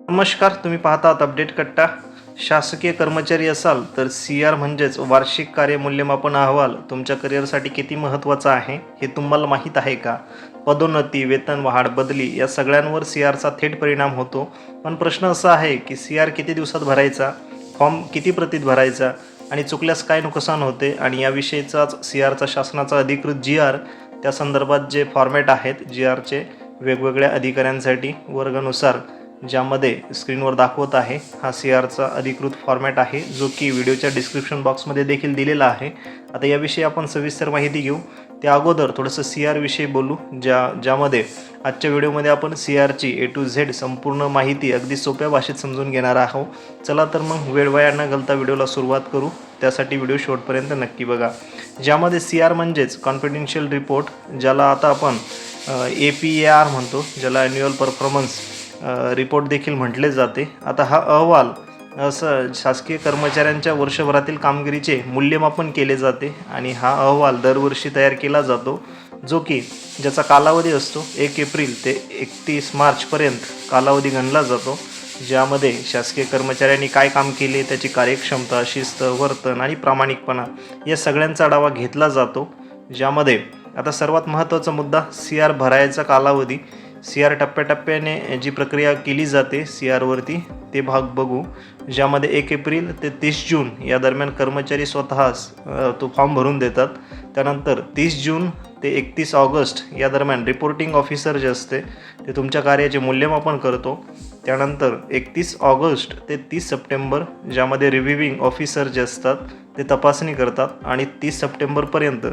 नमस्कार, तुम्ही पाहता आहात अपडेट कट्टा. शासकीय कर्मचारी असाल तर CR म्हणजेच वार्षिक कार्य मूल्यमापन अहवाल तुमच्या करिअरसाठी किती महत्त्वाचा आहे हे तुम्हाला माहीत आहे का? पदोन्नती, वेतनवाढ, बदली या सगळ्यांवर CRचा थेट परिणाम होतो. पण प्रश्न असा आहे की CR किती दिवसात भरायचा, फॉर्म किती प्रतीत भरायचा आणि चुकल्यास काय नुकसान होते, आणि याविषयीचाच CRचा शासनाचा अधिकृत GR, त्या संदर्भात जे फॉर्मॅट आहेत GRचे वेगवेगळ्या अधिकाऱ्यांसाठी वर्गानुसार, ज्यामध्ये स्क्रीनवर दाखवत आहे हा CRचा अधिकृत फॉर्मॅट आहे, जो की व्हिडिओच्या डिस्क्रिप्शन बॉक्समध्ये देखील दिलेला आहे. आता याविषयी आपण सविस्तर माहिती घेऊ. त्या अगोदर थोडंसं CR विषयी बोलू, ज्यामध्ये आजच्या व्हिडिओमध्ये आपण CRची A to Z संपूर्ण माहिती अगदी सोप्या भाषेत समजून घेणार आहोत. चला तर मग वेळ वाया न घालता व्हिडिओला सुरुवात करू. त्यासाठी व्हिडिओ शेवटपर्यंत नक्की बघा. ज्यामध्ये CR म्हणजेच कॉन्फिडेन्शियल रिपोर्ट, ज्याला आता आपण APAR म्हणतो, ज्याला ॲन्युअल परफॉर्मन्स रिपोर्ट देखील म्हटले जाते. आता हा अहवाल असं शासकीय कर्मचाऱ्यांच्या वर्षभरातील कामगिरीचे मूल्यमापन केले जाते आणि हा अहवाल दरवर्षी तयार केला जातो, जो की ज्याचा कालावधी असतो 1 एप्रिल ते 31 मार्चपर्यंत कालावधी गणला जातो. ज्यामध्ये शासकीय कर्मचाऱ्यांनी काय काम केले, त्याची कार्यक्षमता, शिस्त, वर्तन आणि प्रामाणिकपणा या सगळ्यांचा आढावा घेतला जातो. ज्यामध्ये आता सर्वात महत्त्वाचा मुद्दा CR भरायचा कालावधी. CR टप्प्याटप्प्याने जी प्रक्रिया केली जाते CRवरती, ते भाग बघू. ज्यामध्ये 1 एप्रिल ते 30 जून या दरम्यान कर्मचारी स्वतःच तो फॉर्म भरून देतात. त्यानंतर 30 जून ते 31 ऑगस्ट या दरम्यान रिपोर्टिंग ऑफिसर जे असते ते तुमच्या कार्याचे मूल्यमापन करतो. त्यानंतर 31 ऑगस्ट ते 30 सप्टेंबर, ज्यामध्ये रिव्हिविंग ऑफिसर जे असतात ते तपासणी करतात आणि 30 सप्टेंबरपर्यंत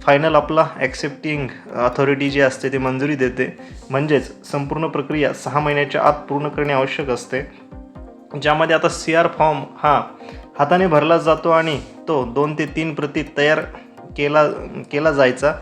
फायनल आपला ॲक्सेप्टिंग अथॉरिटी जी असते ती मंजुरी देते. म्हणजेच संपूर्ण प्रक्रिया 6 महिन्याच्या आत पूर्ण करणे आवश्यक असते. ज्यामध्ये आता CR फॉर्म हा हाताने भरला जातो आणि तो 2 ते 3 प्रती तयार केला जायचा.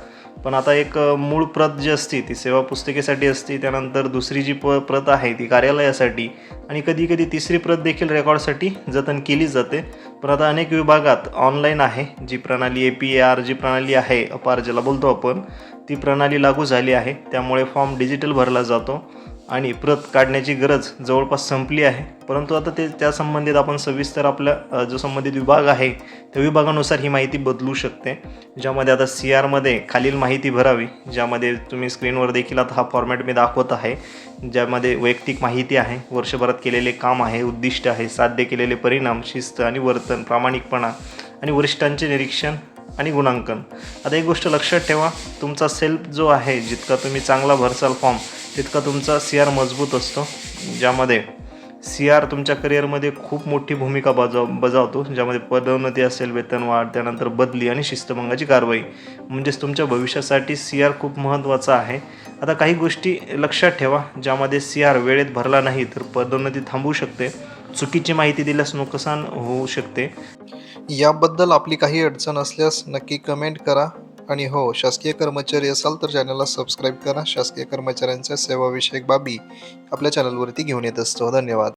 पण आता एक मूळ प्रत जी असते ती सेवा पुस्तिकेसाठी असते. त्यानंतर दुसरी जी प्रत आहे ती कार्यालयासाठी, आणि कधीकधी तिसरी प्रत देखील रेकॉर्डसाठी जतन केली जाते. पण आता अनेक विभागात ऑनलाईन आहे जी प्रणाली, APAR जी प्रणाली आहे, अपार ज्याला बोलतो आपण, ती प्रणाली लागू झाली आहे. त्यामुळे फॉर्म डिजिटल भरला जातो आणि प्रत काढण्याची गरज जवळपास संपली आहे. परंतु आता त्या संबंधित आपण सविस्तर आपल्या जो संबंधित विभाग आहे त्या विभागानुसार ही माहिती बदलू शकते. ज्यामध्ये आता CRमध्ये खालील माहिती भरावी, ज्यामध्ये तुम्ही स्क्रीनवर देखील आता हा फॉर्मॅट मी दाखवत आहे. ज्यामध्ये वैयक्तिक माहिती आहे, वर्षभरात केलेले काम आहे, उद्दिष्ट आहे, साध्य केलेले परिणाम, शिस्त आणि वर्तन, प्रामाणिकपणा आणि वरिष्ठांचे निरीक्षण आणि गुणांकन. आता एक गोष्ट लक्षात ठेवा, तुमचा सेल्फ जो आहे, जितका तुम्ही चांगला भरसाल फॉर्म, तितका तुमचा CR मजबूत असतो. ज्यामध्ये CR तुमच्या करिअरमध्ये खूप मोठी भूमिका बजावतो. ज्यामध्ये पदोन्नती असेल, वेतनवाढ, त्यानंतर बदली आणि शिस्तभंगाची कारवाई. म्हणजेच तुमच्या भविष्यासाठी CR खूप महत्त्वाचा आहे. आता काही गोष्टी लक्षात ठेवा, ज्यामध्ये CR वेळेत भरला नाही तर पदोन्नती थांबू शकते, चुकीची माहिती दिल्यास नुकसान होऊ शकते. याबद्दल आपली काही अडचण असल्यास नक्की कमेंट करा. आणि हो, शासकीय कर्मचारी असाल तर चॅनलला सबस्क्राईब करा. शासकीय कर्मचाऱ्यांच्या सेवाविषयक बाबी आपल्या चॅनलवरती घेऊन येत असतो. धन्यवाद.